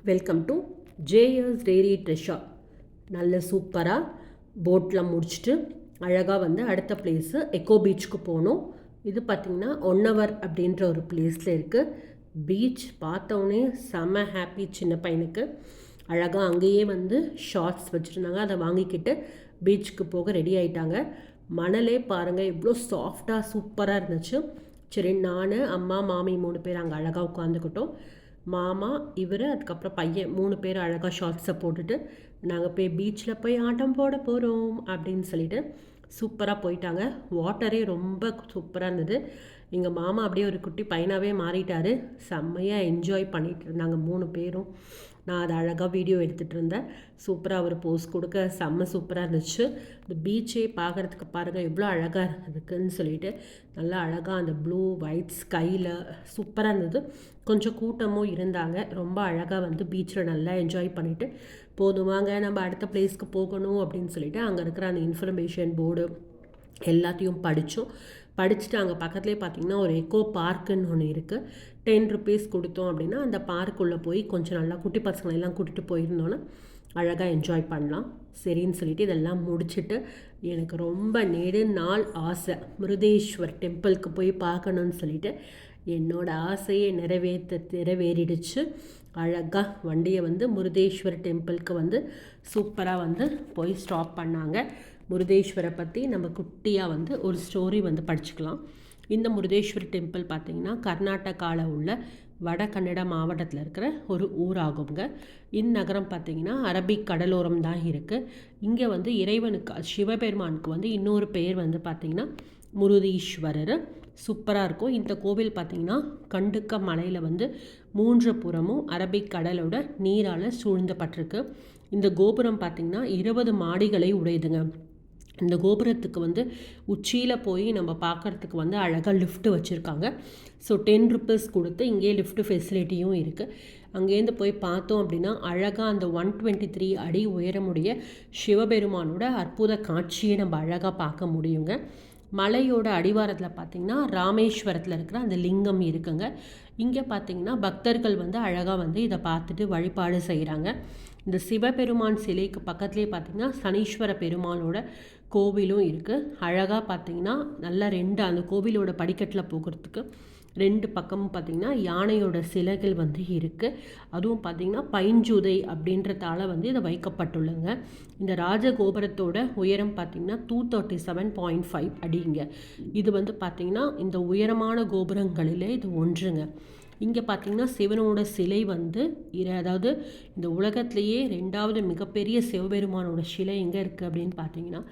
Welcome to JS dairy treasure. நல்ல சூப்பராக போட்டில் முடிச்சுட்டு அழகாக வந்து அடுத்த பிளேஸு எக்கோ பீச்சுக்கு போகணும். இது பார்த்திங்கன்னா 1 hour அப்படின்ற ஒரு பிளேஸில் இருக்குது. பீச் பார்த்தோன்னே செம்ம ஹாப்பி. சின்ன பையனுக்கு அழகாக அங்கேயே வந்து ஷார்ட்ஸ் வச்சுருந்தாங்க. அதை வாங்கிக்கிட்டு பீச்சுக்கு போக ரெடி ஆகிட்டாங்க. மணலே பாருங்கள் எவ்வளோ சாஃப்டாக சூப்பராக இருந்துச்சு. சரி, நான் அம்மா மாமி 3 பேர் அங்கே அழகாக உட்காந்துக்கிட்டோம். மாமா இவர் அதுக்கப்புறம் பையன் 3 பேர் அழகாக ஷார்ட்ஸை போட்டுட்டு நாங்கள் போய் பீச்சில் போய் ஆட்டம் போட போகிறோம் அப்படின்னு சொல்லிட்டு சூப்பராக போயிட்டாங்க. வாட்டரே ரொம்ப சூப்பராக இருந்தது. எங்கள் மாமா அப்படியே ஒரு குட்டி பையனாகவே மாறிட்டார். செம்மையாக என்ஜாய் பண்ணிகிட்டு இருந்தாங்க 3 பேரும். நான் அதை அழகாக வீடியோ எடுத்துகிட்டு இருந்தேன். சூப்பராக அவர் போஸ் கொடுக்க செம்ம சூப்பராக இருந்துச்சு. இந்த பீச்சே பார்க்குறதுக்கு பாருங்கள் எவ்வளோ அழகாக இருக்குதுன்னு சொல்லிட்டு நல்லா அழகாக அந்த ப்ளூ ஒயிட் ஸ்கையில் சூப்பராக இருந்தது. கொஞ்சம் கூட்டமும் இருந்தாங்க. ரொம்ப அழகாக வந்து பீச்சில் நல்லா என்ஜாய் பண்ணிவிட்டு போதுவாங்க நம்ம அடுத்த பிளேஸ்க்கு போகணும் அப்படின்னு சொல்லிட்டு அங்கே இருக்கிற அந்த இன்ஃபர்மேஷன் போர்டு எல்லாத்தையும் படிச்சுட்டு அங்கே பக்கத்துலேயே பார்த்திங்கன்னா ஒரு எக்கோ பார்க்குன்னு ஒன்று இருக்குது. 10 rupees கொடுத்தோம் அப்படின்னா அந்த பார்க்குள்ளே போய் கொஞ்சம் நல்லா குட்டி பசங்களெல்லாம் கூட்டிகிட்டு போயிருந்தோன்னா அழகாக என்ஜாய் பண்ணலாம். சரின்னு சொல்லிட்டு இதெல்லாம் முடிச்சுட்டு எனக்கு ரொம்ப நாள் ஆசை மிருதேஸ்வர் டெம்பிளுக்கு போய் பார்க்கணுன்னு சொல்லிட்டு என்னோடய ஆசையை நிறைவேறிடுச்சு. அழகாக வண்டியை வந்து முருதேஸ்வர் டெம்பிளுக்கு வந்து சூப்பராக வந்து போய் ஸ்டாப் பண்ணாங்க. முருதேஸ்வரை பற்றி நம்ம குட்டியாக வந்து ஒரு ஸ்டோரி வந்து படிச்சுக்கலாம். இந்த முருதேஸ்வர் டெம்பிள் பார்த்திங்கன்னா கர்நாடகாவில் உள்ள வட கன்னட மாவட்டத்தில் இருக்கிற ஒரு ஊராகுங்க. இந்நகரம் பார்த்திங்கன்னா அரபிக் கடலோரம் தான் இருக்குது. இங்கே வந்து இறைவனுக்கு சிவபெருமானுக்கு வந்து இன்னொரு பெயர் வந்து பார்த்திங்கன்னா முருதீஸ்வரர். சூப்பராக இருக்கும். இந்த கோவில் பார்த்திங்கன்னா கண்டுக்க மலையில் வந்து 3 புறமும் அரபிக் கடலோட நீரால் சூழ்ந்தப்பட்டிருக்கு. இந்த கோபுரம் பார்த்திங்கன்னா 20 மாடிகளை உடையதுங்க. இந்த கோபுரத்துக்கு வந்து உச்சியில் போய் நம்ம பார்க்குறதுக்கு வந்து அழகாக லிஃப்ட்டு வச்சுருக்காங்க. ஸோ 10 rupees கொடுத்து இங்கே லிஃப்ட் ஃபெசிலிட்டியும் இருக்குது. அங்கேருந்து போய் பார்த்தோம் அப்படின்னா அழகாக அந்த 123 அடி உயரமுடைய சிவபெருமானோட அற்புத காட்சியை நம்ம அழகாக பார்க்க முடியுங்க. மலையோட அடிவாரத்தில் பார்த்திங்கன்னா ராமேஸ்வரத்தில் இருக்கிற அந்த லிங்கம் இருக்குங்க. இங்கே பார்த்திங்கன்னா பக்தர்கள் வந்து அழகாக வந்து இதை பார்த்துட்டு வழிபாடு செய்கிறாங்க. இந்த சிவபெருமான் சிலைக்கு பக்கத்துலேயே பார்த்திங்கன்னா சனீஸ்வர பெருமானோட கோவிலும் இருக்குது. அழகாக பார்த்திங்கன்னா நல்லா அந்த கோவிலோட படிக்கட்டில் போகிறதுக்கு 2 பக்கமும் பார்த்திங்கன்னா யானையோட சிலைகள் வந்து இருக்குது. அதுவும் பார்த்திங்கன்னா பைஞ்சுதை அப்படின்றதால வந்து இதை வைக்கப்பட்டுள்ளங்க. இந்த ராஜகோபுரத்தோட உயரம் பார்த்திங்கன்னா 237.5 அடிங்க. இது வந்து பார்த்திங்கன்னா இந்த உயரமான கோபுரங்களிலே இது ஒன்றுங்க. இங்கே பார்த்திங்கன்னா சிவனோட சிலை வந்து அதாவது இந்த உலகத்திலேயே 2வது மிகப்பெரிய சிவபெருமானோட சிலை எங்கே இருக்குது அப்படின்னு பார்த்தீங்கன்னா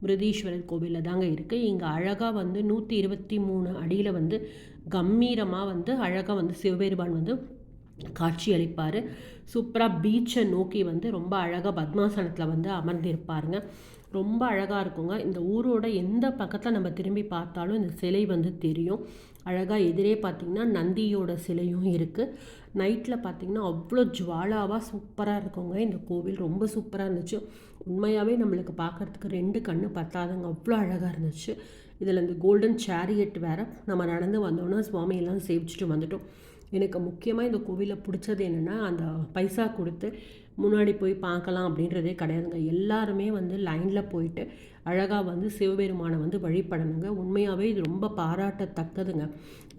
மிருதீஸ்வரர் கோவிலில் தாங்க இருக்குது. இங்கே அழகாக வந்து 123 அடியில் வந்து கம்பீரமாக வந்து அழகாக வந்து சிவபெருமான் வந்து காட்சி அளிப்பார். சூப்பராக பீச்சை நோக்கி வந்து ரொம்ப அழகாக பத்மாசனத்தில் வந்து அமர்ந்திருப்பாருங்க. ரொம்ப அழகாக இருக்குங்க. இந்த ஊரோட எந்த பக்கத்தில் நம்ம திரும்பி பார்த்தாலும் இந்த சிலை வந்து தெரியும். அழகாக எதிரே பார்த்திங்கன்னா நந்தியோட சிலையும் இருக்குது. நைட்டில் பார்த்திங்கன்னா அவ்வளோ ஜுவாலாவாக சூப்பராக இருக்குங்க. இந்த கோவில் ரொம்ப சூப்பராக இருந்துச்சு. உண்மையாகவே நம்மளுக்கு பார்க்குறதுக்கு 2 கண்ணு பத்தாதுங்க, அவ்வளோ அழகாக இருந்துச்சு. இதில் இந்த கோல்டன் சேரியட் வேறு நம்ம நடந்து வந்தோன்னா சுவாமியெல்லாம் சேவிச்சுட்டு வந்துட்டோம். எனக்கு முக்கியமாக இந்த கோவிலில் பிடிச்சது என்னென்னா அந்த பைசா கொடுத்து முன்னாடி போய் பார்க்கலாம் அப்படின்றதே கிடையாதுங்க. எல்லாருமே வந்து லைனில் போயிட்டு அழகாக வந்து சிவபெருமானை வந்து வழிபடணுங்க. உண்மையாகவே இது ரொம்ப பாராட்டத்தக்கதுங்க.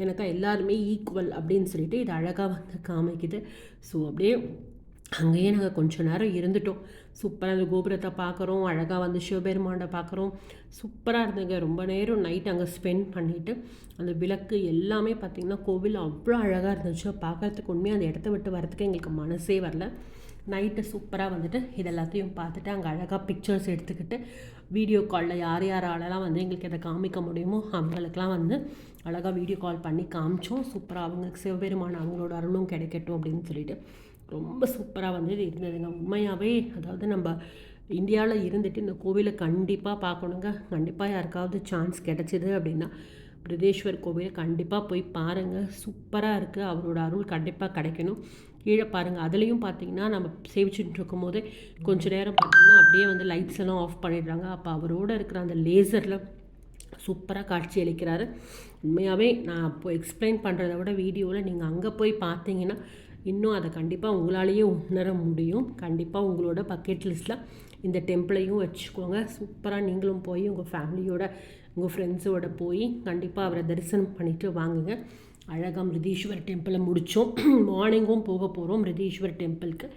எனக்கு எல்லாருமே ஈக்குவல் அப்படின்னு சொல்லிட்டு இது அழகாக வந்து காமிக்குது. ஸோ அப்படியே அங்கேயே நாங்கள் கொஞ்சம் நேரம் இருந்துட்டோம். சூப்பராக அந்த கோபுரத்தை பார்க்குறோம், அழகாக வந்து சிவபெருமானை பார்க்குறோம். சூப்பராக இருந்துங்க. ரொம்ப நேரம் நைட் அங்கே ஸ்பெண்ட் பண்ணிவிட்டு அந்த விளக்கு எல்லாமே பார்த்திங்கன்னா கோவில் அவ்வளோ அழகாக இருந்துச்சு. பார்க்குறதுக்கு உண்மையாக அந்த இடத்த விட்டு வரதுக்கு எங்களுக்கு மனசே வரல. நைட்டு சூப்பராக வந்துட்டு இது எல்லாத்தையும் பார்த்துட்டு அங்கே அழகாக பிக்சர்ஸ் எடுத்துக்கிட்டு வீடியோ காலில் யாராலலாம் வந்து எங்களுக்கு இதை காமிக்க முடியுமோ அவங்களுக்கெலாம் வந்து அழகாக வீடியோ கால் பண்ணி காமிச்சோம். சூப்பராக அவங்களுக்கு சிவபெருமான் அவங்களோட அருளும் கிடைக்கட்டும் அப்படின்னு சொல்லிட்டு ரொம்ப சூப்பராக வந்து இருந்ததுங்க. உண்மையாகவே அதாவது நம்ம இந்தியாவில் இருந்துட்டு இந்த கோவிலை கண்டிப்பாக பார்க்கணுங்க. கண்டிப்பாக யாருக்காவது சான்ஸ் கிடச்சிது அப்படின்னா மிருதேஸ்வர் கோவிலை கண்டிப்பாக போய் பாருங்கள். சூப்பராக இருக்குது. அவரோட அருள் கண்டிப்பாக கிடைக்கணும். கீழே பாருங்கள். அதுலேயும் பார்த்திங்கன்னா நம்ம சேவிச்சுட்டு இருக்கும்போதே கொஞ்சம் நேரம் பார்த்திங்கன்னா அப்படியே வந்து லைட்ஸ் எல்லாம் ஆஃப் பண்ணிடுறாங்க. அப்போ அவரோட இருக்கிற அந்த லேசரில் சூப்பராக காட்சி அளிக்கிறாரு. உண்மையாகவே நான் இப்போ எக்ஸ்பிளைன் பண்ணுறத விட வீடியோவில் நீங்கள் அங்கே போய் பார்த்தீங்கன்னா இன்னும் அதை கண்டிப்பாக உங்களாலேயே உணர முடியும். கண்டிப்பாக உங்களோட பக்கெட் லிஸ்ட்டில் இந்த டெம்பிளையும் வச்சுக்கோங்க. சூப்பராக நீங்களும் போய் உங்கள் ஃபேமிலியோட உங்கள் ஃப்ரெண்ட்ஸோட போய் கண்டிப்பாக அவரை தரிசனம் பண்ணிவிட்டு வாங்குங்க. அழகாக மிருதீஸ்வர் டெம்பிளை முடித்தோம். மார்னிங்கும் போக போகிறோம் மிருதீஸ்வர் டெம்பிளுக்கு.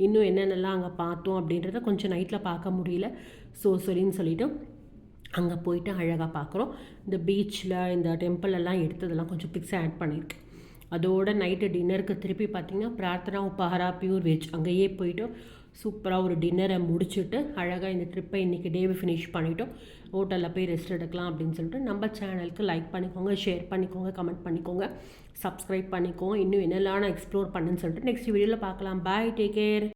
இன்னும் என்னென்னலாம் அங்கே பார்த்தோம் அப்படின்றத கொஞ்சம் நைட்டில் பார்க்க முடியல. சரின்னு சொல்லிவிட்டு அங்கே போயிட்டு அழகாக பார்க்குறோம். இந்த பீச்சில் இந்த டெம்பிளெல்லாம் எடுத்ததெல்லாம் கொஞ்சம் பிக்ஸ் ஆட் பண்ணியிருக்கேன். அதோட நைட்டு டின்னருக்கு திருப்பி பார்த்திங்கன்னா பிரார்த்தனா உபஹாரா பியூர் வெஜ் அங்கேயே போய்ட்டு சூப்பராக ஒரு டின்னரை முடிச்சுட்டு அழகாக இந்த ட்ரிப்பை இன்றைக்கி டேவை ஃபினிஷ் பண்ணிவிட்டோம். ஹோட்டலில் போய் ரெஸ்ட் எடுக்கலாம் அப்படின்னு சொல்லிட்டு நம்ம சேனலுக்கு லைக் பண்ணிக்கோங்க, ஷேர் பண்ணிக்கோங்க, கமெண்ட் பண்ணிக்கோங்க, சப்ஸ்கிரைப் பண்ணிக்கோங்க. இன்னும் என்னெல்லாம் எக்ஸ்ப்ளோர் பண்ணுன்னு சொல்லிட்டு நெக்ஸ்ட் வீடியோவில் பார்க்கலாம். பாய், டேக் கேர்.